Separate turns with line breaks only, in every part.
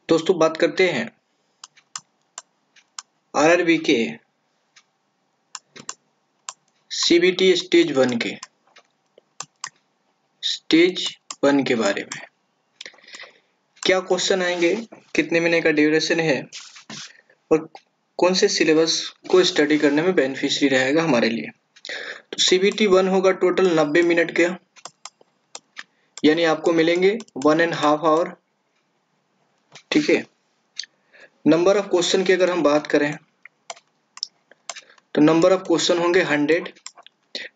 दोस्तों बात करते हैं आरआरबी के सीबीटी स्टेज वन के बारे में। क्या क्वेश्चन आएंगे, कितने महीने का ड्यूरेशन है और कौन से सिलेबस को स्टडी करने में बेनिफिशियरी रहेगा हमारे लिए। तो सीबीटी वन होगा टोटल 90 मिनट का, यानी आपको मिलेंगे 1.5 आवर। ठीक है। नंबर ऑफ क्वेश्चन की अगर हम बात करें तो नंबर ऑफ क्वेश्चन होंगे 100।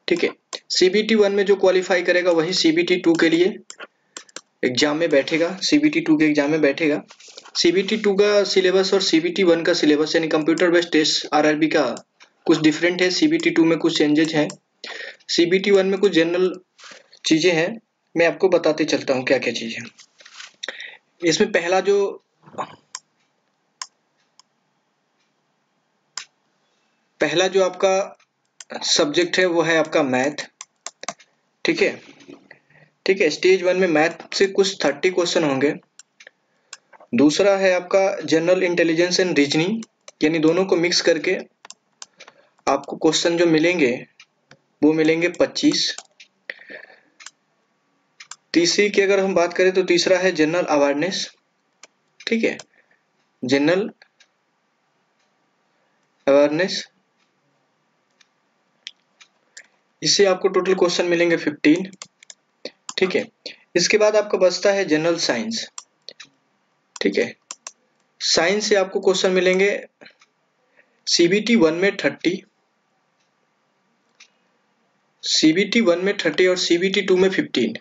ठीक है। सीबीटी वन में जो क्वालिफाई करेगा वही सीबीटी टू के लिए एग्जाम में बैठेगा, सीबीटी टू के एग्जाम में बैठेगा। सीबीटी टू का सिलेबस और सीबीटी वन का सिलेबस यानी कंप्यूटर बेस्ड टेस्ट आरआरबी का कुछ डिफरेंट है। सीबीटी टू में कुछ चेंजेस हैं, सीबीटी वन में कुछ जनरल चीजें हैं। मैं आपको बताते चलता हूँ क्या क्या चीजें। इसमें पहला जो आपका सब्जेक्ट है वो है आपका मैथ। ठीक है। ठीक है। स्टेज वन में मैथ से कुछ 30 क्वेश्चन होंगे। दूसरा है आपका जनरल इंटेलिजेंस एंड रीजनिंग, यानी दोनों को मिक्स करके आपको क्वेश्चन जो मिलेंगे वो मिलेंगे 25। तीसरी की अगर हम बात करें तो तीसरा है जनरल अवेयरनेस। ठीक है। जनरल अवेयरनेस, इससे आपको टोटल क्वेश्चन मिलेंगे 15। ठीक है। इसके बाद आपका बचता है जनरल साइंस। ठीक है। साइंस से आपको क्वेश्चन मिलेंगे सीबीटी वन में 30, सीबीटी वन में 30 और सीबीटी टू में 15।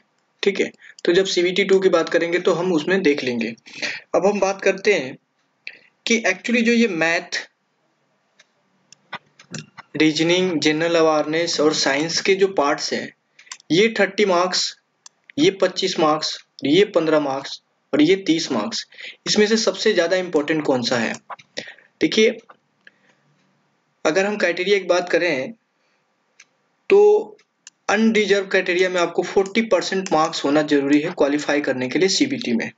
ठीक है। तो जब सीबीटी टू की बात करेंगे तो हम उसमें देख लेंगे। अब हम बात करते हैं कि एक्चुअली जो ये मैथ, रीजनिंग, जनरल अवेयरनेस और साइंस के जो पार्ट्स हैं, ये 30 मार्क्स, ये 25 मार्क्स, ये 15 मार्क्स और ये 30 मार्क्स, इसमें से सबसे ज्यादा इंपॉर्टेंट कौन सा है? देखिए, अगर हम क्राइटेरिया की बात करें तो अनरिजर्व क्राइटेरिया में आपको 40% मार्क्स होना जरूरी है क्वालिफाई करने के लिए सीबीटी में।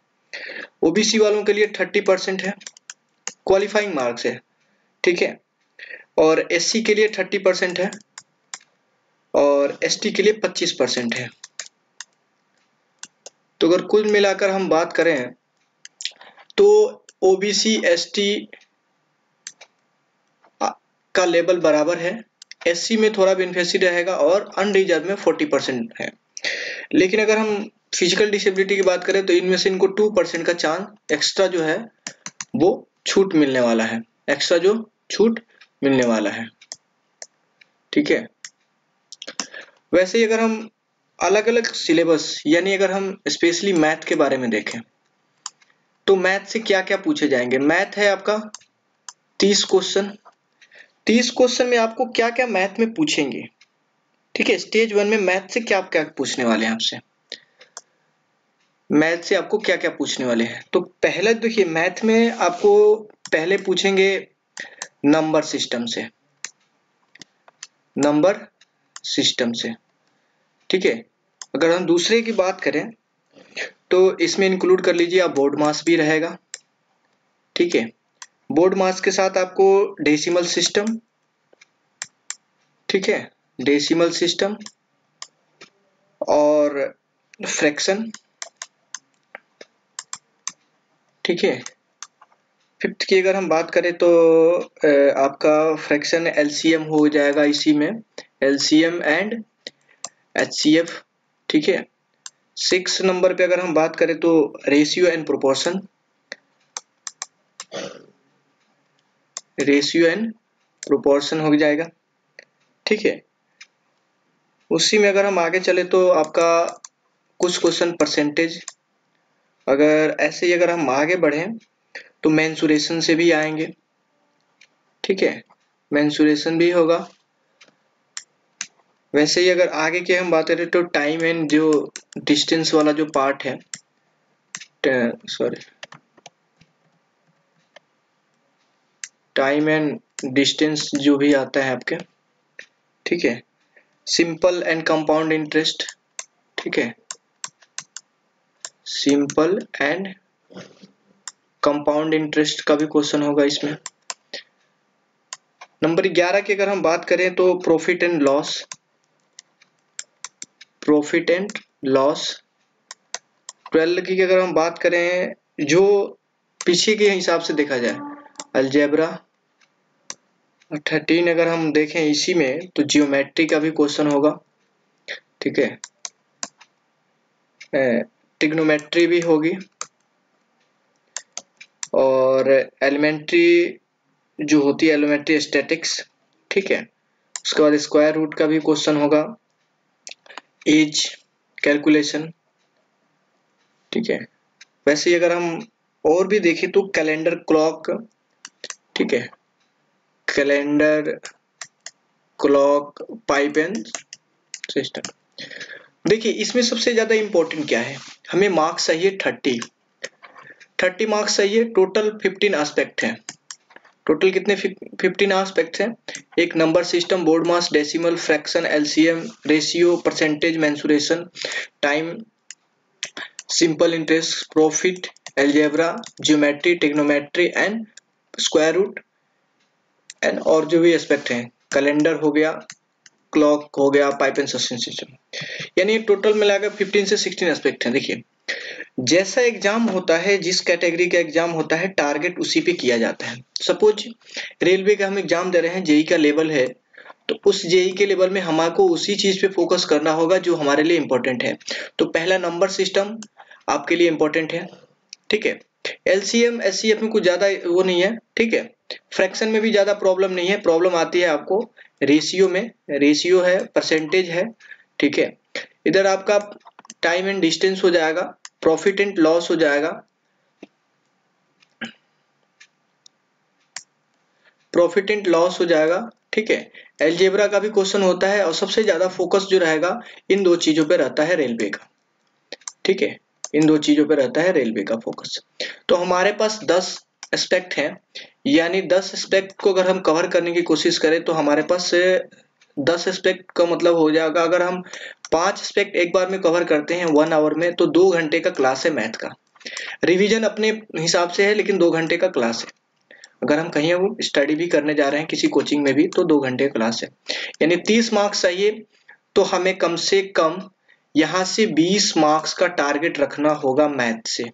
ओबीसी वालों के लिए 30% है, क्वालिफाइंग मार्क्स है। ठीक है। और एससी के लिए 30% है और एसटी के लिए 25% है। तो अगर कुल मिलाकर हम बात करें तो ओबीसी एसटी का लेवल बराबर है, एससी में थोड़ा बेनिफिशियरी रहेगा और अनरिजर्व में 40% है। लेकिन अगर हम फिजिकल डिसेबिलिटी की बात करें तो इनमें से इनको 2% का चांस एक्स्ट्रा जो है वो छूट मिलने वाला है, एक्स्ट्रा जो छूट मिलने वाला है। ठीक है। वैसे ही अगर हम अलग अलग सिलेबस, यानी अगर हम स्पेशली मैथ के बारे में देखें तो मैथ से क्या क्या पूछे जाएंगे। मैथ है आपका 30 क्वेश्चन। 30 क्वेश्चन में आपको क्या क्या मैथ में पूछेंगे। ठीक है। स्टेज वन में मैथ से क्या क्या पूछने वाले हैं आपसे, मैथ से आपको क्या क्या पूछने वाले हैं। तो पहले देखिए, मैथ में आपको पहले पूछेंगे नंबर सिस्टम से, नंबर सिस्टम से। ठीक है। अगर हम दूसरे की बात करें तो इसमें इंक्लूड कर लीजिए आप बोर्ड मास भी रहेगा। ठीक है। बोर्ड मास के साथ आपको डेसिमल सिस्टम, ठीक है, डेसिमल सिस्टम और फ्रैक्शन। ठीक है। फिफ्थ की अगर हम बात करें तो आपका फ्रैक्शन एलसीएम हो जाएगा, इसी में एलसीएम एंड एचसीएफ। ठीक है। 6 नंबर पे अगर हम बात करें तो ratio and proportion, ratio and proportion हो जाएगा। ठीक है। उसी में अगर हम आगे चले तो आपका कुछ क्वेश्चन परसेंटेज, अगर ऐसे ही अगर हम आगे बढ़े तो मेंसुरेशन से भी आएंगे। ठीक है। मेंसुरेशन भी होगा। वैसे ही अगर आगे की हम बात करें तो टाइम एंड जो डिस्टेंस वाला जो पार्ट है, टाइम एंड डिस्टेंस जो भी आता है आपके। ठीक है। Simple and compound interest. ठीक है। सिंपल एंड कंपाउंड इंटरेस्ट का भी क्वेश्चन होगा इसमें। नंबर 11 की अगर हम बात करें तो profit and loss, profit and loss. 12 की अगर हम बात करें जो पीछे के हिसाब से देखा जाए अलजेब्रा। 13 अगर हम देखें इसी में तो जियोमेट्री का भी क्वेश्चन होगा, ठीक है, ट्रिग्नोमेट्री भी होगी, और एलिमेंट्री जो होती है एलिमेंट्री स्टैटिक्स, ठीक है। उसके बाद स्क्वायर रूट का भी क्वेश्चन होगा, एज कैलकुलेशन, ठीक है। वैसे ही अगर हम और भी देखें तो कैलेंडर क्लॉक, ठीक है, calendar clock pipe and system. देखिए इसमें सबसे ज्यादा इंपॉर्टेंट क्या है, हमें मार्क्स चाहिए 30 मार्क्स चाहिए। टोटल 15 एस्पेक्ट हैं। टोटल कितने 15 एस्पेक्ट हैं? एक number system, BODMAS, decimal, fraction, LCM, ratio, percentage, mensuration, time, simple interest, profit, algebra, geometry, trigonometry and square root and और जो भी एस्पेक्ट हैं, कैलेंडर हो गया, क्लॉक हो गया, पाइप एंड सस्टेन सिस्टम, यानी टोटल मिलाकर 15 से 16 एस्पेक्ट हैं। देखिए जैसा एग्जाम होता है, जिस कैटेगरी का एग्जाम होता है, टारगेट उसी पे किया जाता है। सपोज रेलवे का हम एग्जाम दे रहे हैं, जेई का लेवल है, तो उस जेई के लेवल में हमारे उसी चीज पे फोकस करना होगा जो हमारे लिए इंपॉर्टेंट है। तो पहला नंबर सिस्टम आपके लिए इंपॉर्टेंट है, ठीक है। एलसीएम एचसीएफ में कुछ ज्यादा वो नहीं है, ठीक है। फ्रैक्शन में भी ज्यादा प्रॉब्लम नहीं है, प्रॉब्लम आती है आपको रेशियो में, रेशियो है, परसेंटेज है, ठीक है। इधर आपका टाइम एंड डिस्टेंस हो जाएगा, प्रॉफिट एंड लॉस हो जाएगा, प्रॉफिट एंड लॉस हो जाएगा, ठीक है। अलजेब्रा का भी क्वेश्चन होता है और सबसे ज्यादा फोकस जो रहेगा इन दो चीजों पे रहता है रेलवे का, ठीक है। इन दो चीजों पे रहता है रेलवे का फोकस। तो हमारे पास 10 एस्पेक्ट हैं, यानी 10 एस्पेक्ट को अगर हम कवर करने की कोशिश करें तो हमारे पास 10 एस्पेक्ट का मतलब हो जाएगा, अगर हम 5 एस्पेक्ट एक बार में कवर करते हैं 1 आवर में, तो 2 घंटे का क्लास है मैथ का। रिवीजन अपने हिसाब से है लेकिन 2 घंटे का क्लास है। अगर हम कहीं स्टडी भी करने जा रहे हैं किसी कोचिंग में भी तो 2 घंटे का क्लास है, यानी 30 मार्क्स चाहिए। तो हमें कम से कम यहां से 20 मार्क्स का टारगेट रखना होगा मैथ से।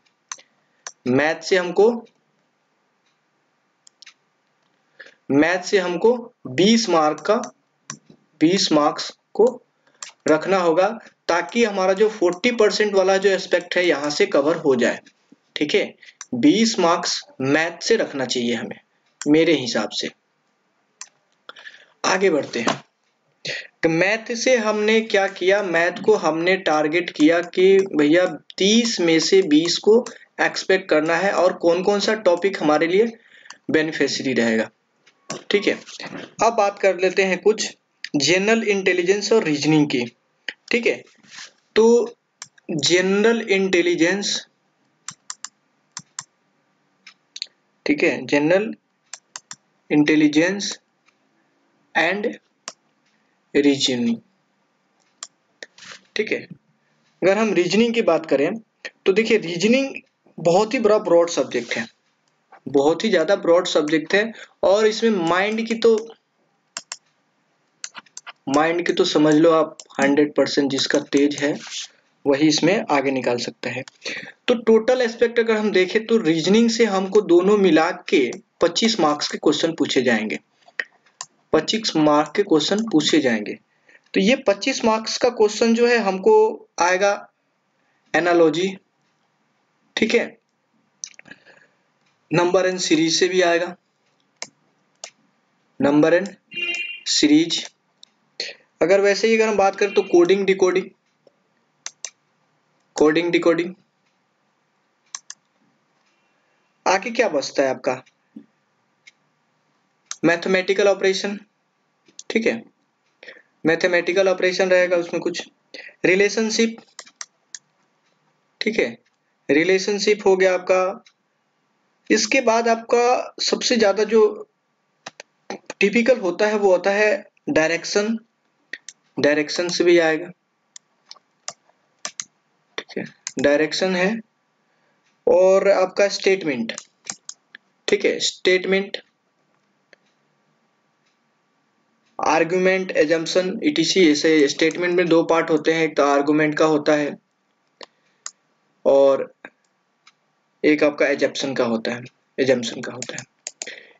मैथ से हमको 20 मार्क्स को रखना होगा, ताकि हमारा जो 40% वाला जो एस्पेक्ट है यहां से कवर हो जाए, ठीक है। 20 मार्क्स मैथ से रखना चाहिए हमें, मेरे हिसाब से। आगे बढ़ते हैं। तो मैथ से हमने क्या किया, मैथ को हमने टारगेट किया कि भैया 30 में से 20 को एक्सपेक्ट करना है, और कौन कौन सा टॉपिक हमारे लिए बेनिफिशियरी रहेगा, ठीक है। अब बात कर लेते हैं कुछ जनरल इंटेलिजेंस और रीजनिंग की, ठीक है। तो जनरल इंटेलिजेंस, ठीक है, जनरल इंटेलिजेंस एंड रीजनिंग, ठीक है। अगर हम रीजनिंग की बात करें तो देखिए तो बहुत ही बड़ा ब्रॉड सब्जेक्ट है, बहुत ही ज्यादा ब्रॉड सब्जेक्ट है, और इसमें माइंड की तो समझ लो आप 100%, जिसका तेज है वही इसमें आगे निकाल सकता है। तो टोटल एस्पेक्ट अगर हम देखें तो रीजनिंग से हमको दोनों मिला के 25 मार्क्स के क्वेश्चन पूछे जाएंगे, 25 मार्क के क्वेश्चन पूछे जाएंगे। तो ये 25 मार्क्स का क्वेश्चन जो है हमको आएगा एनालॉजी, ठीक है, नंबर एंड सीरीज से भी आएगा, नंबर एंड सीरीज। अगर वैसे ही अगर हम बात करें तो कोडिंग डिकोडिंग, आगे क्या बचता है आपका, मैथमेटिकल ऑपरेशन, ठीक है, मैथमेटिकल ऑपरेशन रहेगा उसमें कुछ, रिलेशनशिप, ठीक है, रिलेशनशिप हो गया आपका। इसके बाद आपका सबसे ज्यादा जो टिपिकल होता है वो होता है डायरेक्शन से भी आएगा, ठीक है, डायरेक्शन है, और आपका स्टेटमेंट, ठीक है। Statement, argument, assumption, etc. ऐसे स्टेटमेंट में दो पार्ट होते हैं, एक तो आर्गुमेंट का होता है और एक आपका एजम्पशन का होता है, एजम्पशन का होता है।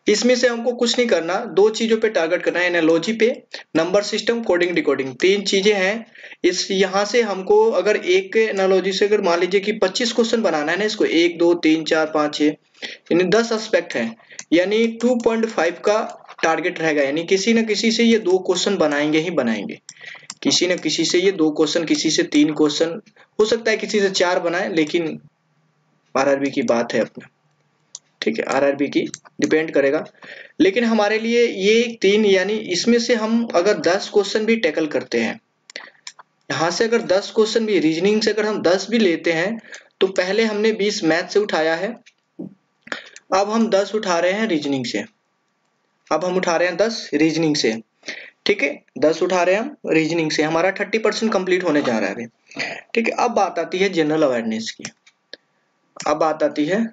इसमें से हमको कुछ नहीं करना, दो चीजों पे टारगेट करना है, एनालॉजी पे, नंबर सिस्टम, कोडिंग डिकोडिंग, तीन चीजें हैं। इस यहाँ से हमको अगर एक एनालॉजी से अगर मान लीजिए कि 25 क्वेश्चन बनाना है ना, इसको 1 2 3 4 5 6 यानी 10 एस्पेक्ट है, यानी 2.5 का टारगेट रहेगा, यानी किसी न किसी से ये दो क्वेश्चन बनाएंगे ही बनाएंगे, किसी न किसी से ये दो क्वेश्चन, किसी से 3 क्वेश्चन, हो सकता है किसी से 4 बनाए, लेकिन आरआरबी की बात है अपना, ठीक है, आरआरबी की डिपेंड करेगा। लेकिन हमारे लिए ये 3 यानी इसमें से हम अगर 10 क्वेश्चन भी टैकल करते हैं, यहाँ से अगर 10 क्वेश्चन भी रीजनिंग से अगर हम 10 भी लेते हैं, तो पहले हमने 20 मैथ से उठाया है, अब हम 10 उठा रहे हैं रीजनिंग से, अब हम उठा रहे हैं 10 रीजनिंग से, ठीक है, 10 उठा रहे हैं हम रीजनिंग से, हमारा 30% कंप्लीट होने जा रहा है अभी, ठीक है। अब बात आती है जनरल अवेयरनेस की, अब बात आती है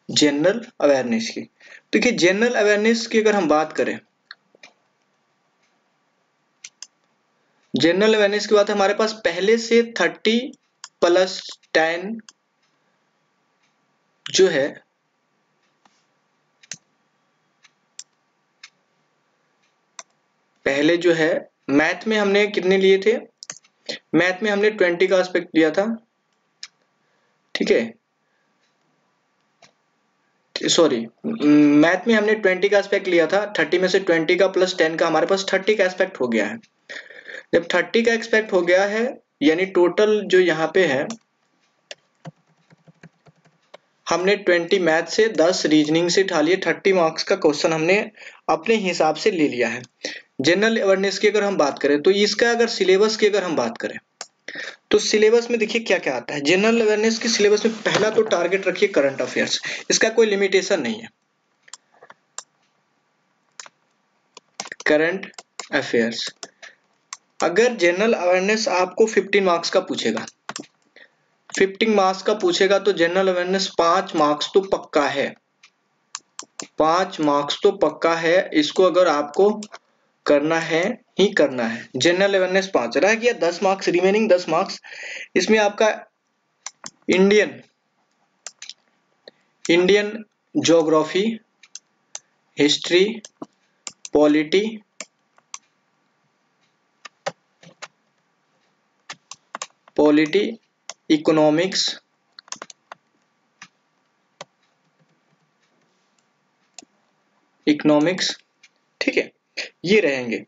जनरल अवेयरनेस की। देखिए जनरल अवेयरनेस की अगर हम बात करें, जनरल अवेयरनेस की बात है, हमारे पास पहले से 30 + 10 जो है, पहले जो है मैथ में हमने कितने लिए थे, मैथ में हमने 20 का एस्पेक्ट लिया था, ठीक है, सॉरी मैथ में हमने 20 का एस्पेक्ट लिया था, 30 में से 20 का प्लस 10 का, हमारे पास 30 का एस्पेक्ट हो गया है। जब 30 का एक्सपेक्ट हो गया है, यानी टोटल जो यहाँ पे है, हमने 20 मैथ से 10 रीजनिंग से उठा लिए, 30 मार्क्स का क्वेश्चन हमने अपने हिसाब से ले लिया है। जनरल अवेयरनेस की अगर हम बात करें, तो इसका अगर सिलेबस की अगर हम बात करें, तो सिलेबस में देखिए क्या क्या आता है। जनरल अवेयरनेस के सिलेबस में पहला तो टारगेट रखिए करंट अफेयर्स, इसका कोई लिमिटेशन नहीं है, करंट अफेयर्स। अगर जनरल अवेयरनेस आपको 15 मार्क्स का पूछेगा, 15 मार्क्स का पूछेगा, तो जनरल अवेयरनेस 5 मार्क्स तो पक्का है, 5 मार्क्स तो पक्का है, इसको अगर आपको करना है ही करना है। जनरल अवेयरनेस 5 रह गया, 10 मार्क्स, रिमेनिंग 10 मार्क्स, इसमें आपका Indian geography, history, polity, economics, ठीक है, ये रहेंगे।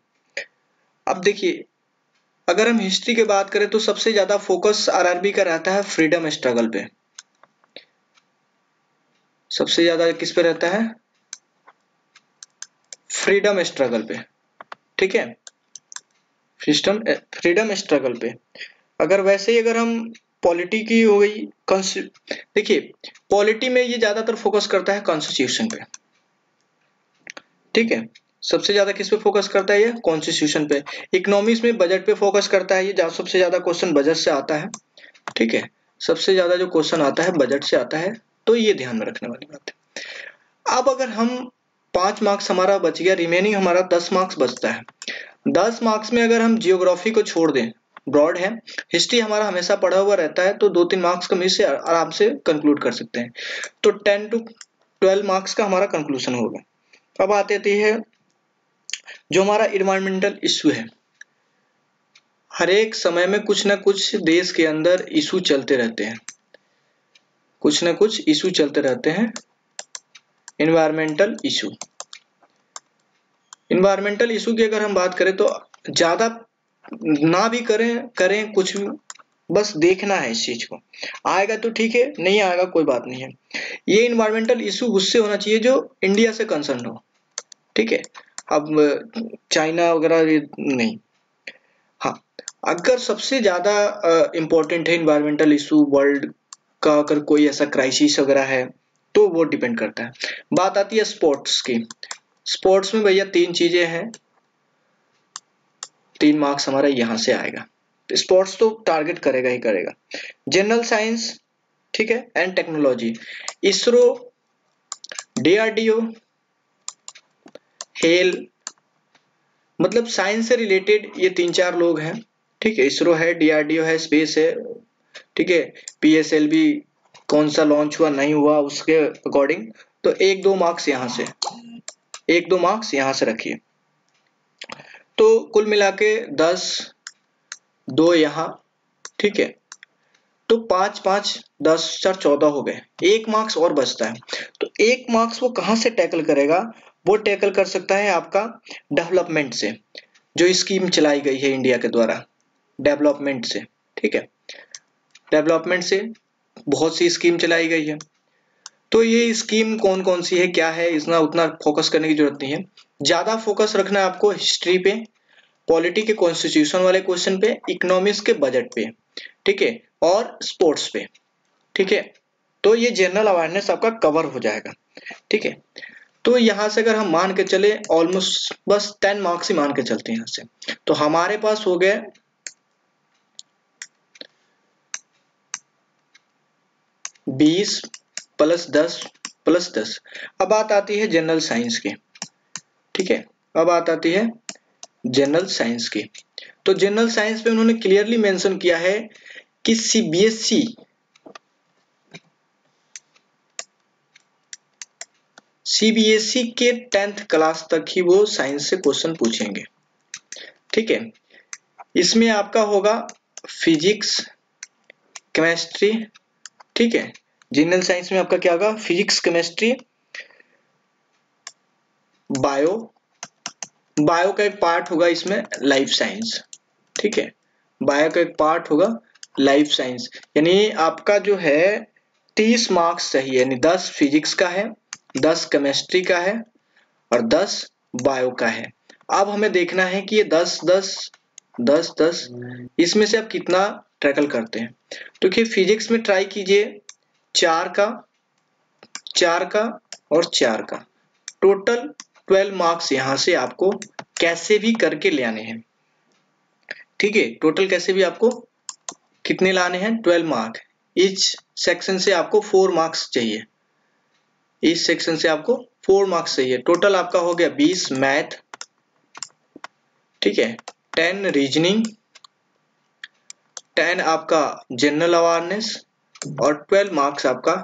अब देखिए अगर हम हिस्ट्री की बात करें, तो सबसे ज्यादा फोकस आरआरबी का रहता है फ्रीडम स्ट्रगल पे, सबसे ज्यादा किस पे रहता है, फ्रीडम स्ट्रगल पे, ठीक है, फ्रीडम स्ट्रगल पे। अगर वैसे ही अगर हम पॉलिटी की हो गई, देखिए पॉलिटी में ये ज्यादातर फोकस करता है कॉन्स्टिट्यूशन पे, ठीक है, सबसे ज्यादा किस पे फोकस करता है, ये कॉन्स्टिट्यूशन पे। इकोनॉमिक्स में बजट पे फोकस करता है, ये सबसे ज्यादा क्वेश्चन बजट से आता है, ठीक है, सबसे ज्यादा जो क्वेश्चन आता है बजट से आता है, तो ये ध्यान में रखने वाली बात है। अब अगर हम 5 मार्क्स हमारा बच गया, रिमेनिंग हमारा 10 मार्क्स बचता है। 10 मार्क्स में अगर हम जियोग्राफी को छोड़ दें, ब्रॉड है, हिस्ट्री हमारा हमेशा पढ़ा हुआ रहता है, तो 2-3 मार्क्स का मिस से आराम से कंक्लूड कर सकते हैं, तो 10 to 12 मार्क्स का हमारा कंक्लूजन होगा। अब आती है जो हमारा इन्वायरमेंटल इशू है, हर एक समय में कुछ ना कुछ देश के अंदर इशू चलते रहते हैं, कुछ ना कुछ इशू चलते रहते हैं, इन्वायरमेंटल इशू। इन्वायरमेंटल इशू की अगर हम बात करें, तो ज्यादा ना भी करें कुछ भी, बस देखना है इस चीज को, आएगा तो ठीक है, नहीं आएगा कोई बात नहीं है। ये इन्वायरमेंटल इशू उससे होना चाहिए जो इंडिया से कंसर्न हो, ठीक है, अब चाइना वगैरह नहीं। हाँ, अगर सबसे ज्यादा इंपॉर्टेंट है इन्वायरमेंटल इशू वर्ल्ड का, अगर कोई ऐसा क्राइसिस वगैरह है, तो वो डिपेंड करता है। बात आती है स्पोर्ट्स की, स्पोर्ट्स में भैया 3 चीजें हैं, 3 मार्क्स हमारा यहां से आएगा, स्पोर्ट्स तो टारगेट करेगा ही करेगा। जनरल साइंस ठीक है, and technology, ISRO, DRDO, hello, मतलब साइंस से रिलेटेड ये 3-4 लोग हैं। ठीक है, इसरो है, डीआरडीओ है, स्पेस है, ठीक है, पीएसएलवी कौन सा लॉन्च हुआ नहीं हुआ उसके अकॉर्डिंग, तो 1-2 मार्क्स यहाँ से, 1-2 मार्क्स यहाँ से रखिए। तो कुल मिला के 10, 2 यहाँ, ठीक है, तो 5-5, 10-4-14 हो गए, 1 मार्क्स और बचता है। तो 1 मार्क्स वो कहाँ से टैकल करेगा, वो टैकल कर सकता है आपका डेवलपमेंट से, जो स्कीम चलाई गई है इंडिया के द्वारा, डेवलपमेंट से, ठीक है, डेवलपमेंट से बहुत सी स्कीम चलाई गई है। तो ये स्कीम कौन कौन सी है, क्या है, इतना उतना फोकस करने की जरूरत नहीं है, ज्यादा फोकस रखना है आपको हिस्ट्री पे, पॉलिटी के कॉन्स्टिट्यूशन वाले क्वेश्चन पे, इकोनॉमिक्स के बजट पे, ठीक है, और स्पोर्ट्स पे, ठीक है। तो ये जनरल अवेयरनेस आपका कवर हो जाएगा, ठीक है। तो यहां से अगर हम मान के चले ऑलमोस्ट बस 10 मार्क्स ही मान के चलते हैं यहां से, तो हमारे पास हो गए 20 + 10 + 10। अब बात आती है जनरल साइंस की, ठीक है, अब बात आती है जनरल साइंस की। तो जनरल साइंस में उन्होंने क्लियरली मेंशन किया है कि सीबीएसई के 10th क्लास तक ही वो साइंस से क्वेश्चन पूछेंगे, ठीक है। इसमें आपका होगा फिजिक्स, केमिस्ट्री, ठीक है, जनरल साइंस में आपका क्या होगा, फिजिक्स, केमिस्ट्री, बायो, बायो का एक पार्ट होगा इसमें लाइफ साइंस, ठीक है, बायो का एक पार्ट होगा लाइफ साइंस, यानी आपका जो है 30 मार्क्स चाहिए, यानी 10 फिजिक्स का है, 10 केमिस्ट्री का है और 10 बायो का है। अब हमें देखना है कि ये 10 10 10 10 इसमें से आप कितना टैकल करते हैं। तो कि फिजिक्स में ट्राई कीजिए 4 का, 4 का और 4 का, टोटल 12 मार्क्स यहां से आपको कैसे भी करके ले आने हैं, ठीक है, टोटल कैसे भी आपको कितने लाने हैं, 12 मार्क। इस सेक्शन से आपको 4 मार्क्स चाहिए, इस सेक्शन से आपको 4 मार्क्स चाहिए। टोटल आपका हो गया 20 मैथ, ठीक है, 10 रीजनिंग, 10 आपका जनरल अवेयरनेस और 12 मार्क्स आपका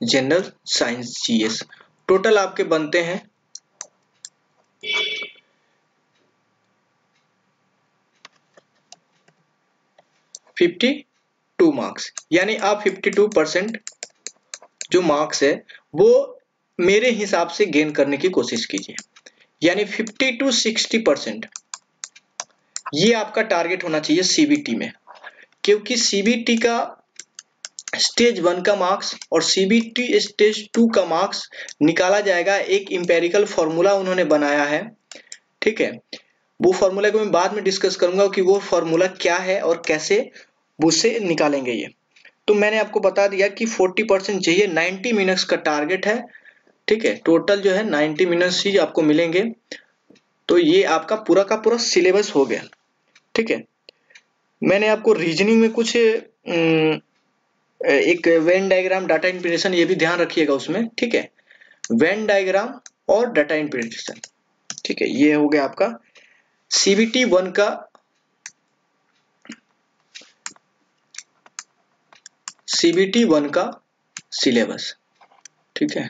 जनरल साइंस जीएस। टोटल आपके बनते हैं 52 मार्क्स, यानी आप 52% जो मार्क्स है वो मेरे हिसाब से गेन करने की कोशिश कीजिए, यानी 50 to 60% ये आपका टारगेट होना चाहिए सीबीटी में, क्योंकि सीबीटी का स्टेज 1 का मार्क्स और सीबीटी स्टेज 2 का मार्क्स निकाला जाएगा। एक इंपेरिकल फॉर्मूला उन्होंने बनाया है, ठीक है, वो फॉर्मूला को मैं बाद में डिस्कस करूंगा कि वो फॉर्मूला क्या है और कैसे उससे निकालेंगे ये। तो मैंने आपको बता दिया कि 40% चाहिए, 90 मिनट्स का टारगेट है, ठीक है, टोटल जो है 90 मिनट्स ही आपको मिलेंगे। तो ये आपका पूरा का पूरा सिलेबस हो गया, ठीक है। मैंने आपको रीजनिंग में कुछ एक वेन डायग्राम, डाटा इंटरप्रिटेशन, ये भी ध्यान रखिएगा उसमें, ठीक है, वेन डायग्राम और डाटा इंटरप्रिटेशन, ठीक है, ये हो गया आपका सीबीटी 1 का सिलेबस, ठीक है।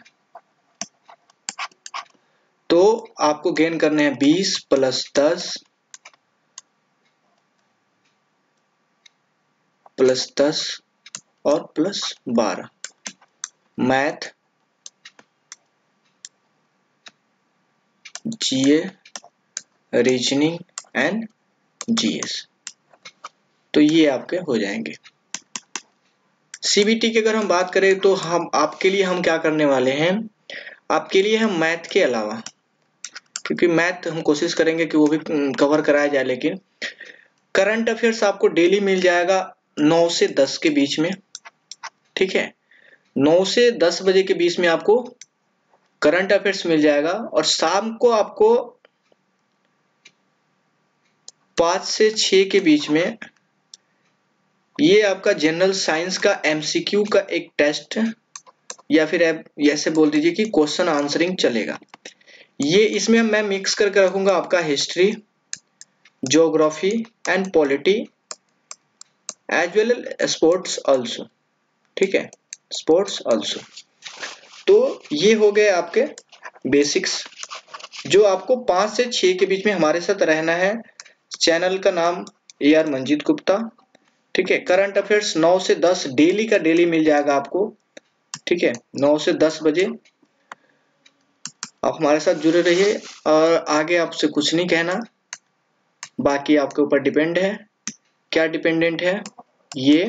तो आपको गेन करने हैं 20 + 10 + 10 और +12 math, GA, reasoning and GS. तो ये आपके हो जाएंगे। सीबीटी की अगर हम बात करें तो हम आपके लिए हम क्या करने वाले हैं, आपके लिए हम मैथ के अलावा, क्योंकि मैथ हम कोशिश करेंगे कि वो भी कवर कराया जाए, लेकिन करंट अफेयर्स आपको डेली मिल जाएगा 9 से 10 के बीच में, ठीक है, 9 से 10 बजे के बीच में आपको करंट अफेयर्स मिल जाएगा, और शाम को आपको 5 से 6 के बीच में ये आपका जनरल साइंस का एमसीक्यू का एक टेस्ट या फिर ऐसे बोल दीजिए कि क्वेश्चन आंसरिंग चलेगा। ये इसमें मैं मिक्स करके रखूंगा आपका history, geography and polity as well as sports also. ठीक है, स्पोर्ट्स आल्सो। तो ये हो गए आपके बेसिक्स जो आपको 5 से 6 के बीच में हमारे साथ रहना है। चैनल का नाम AR मंजीत गुप्ता। ठीक है, करंट अफेयर्स 9 से 10 डेली का डेली मिल जाएगा आपको। ठीक है, 9 से 10 बजे आप हमारे साथ जुड़े रहिए। और आगे आपसे कुछ नहीं कहना, बाकी आपके ऊपर डिपेंड है। क्या डिपेंडेंट है? ये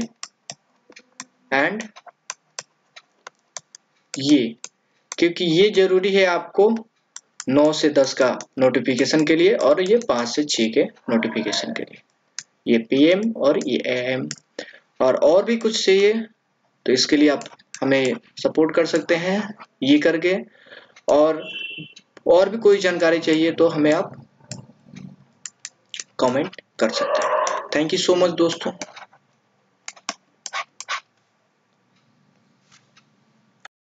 एंड ये, क्योंकि ये जरूरी है आपको 9 से 10 का नोटिफिकेशन के लिए और ये 5 से 6 के नोटिफिकेशन के लिए। ये PM और ये AM। और भी कुछ चाहिए तो इसके लिए आप हमें सपोर्ट कर सकते हैं ये करके। और भी कोई जानकारी चाहिए तो हमें आप कमेंट कर सकते हैं। थैंक यू सो मच दोस्तों।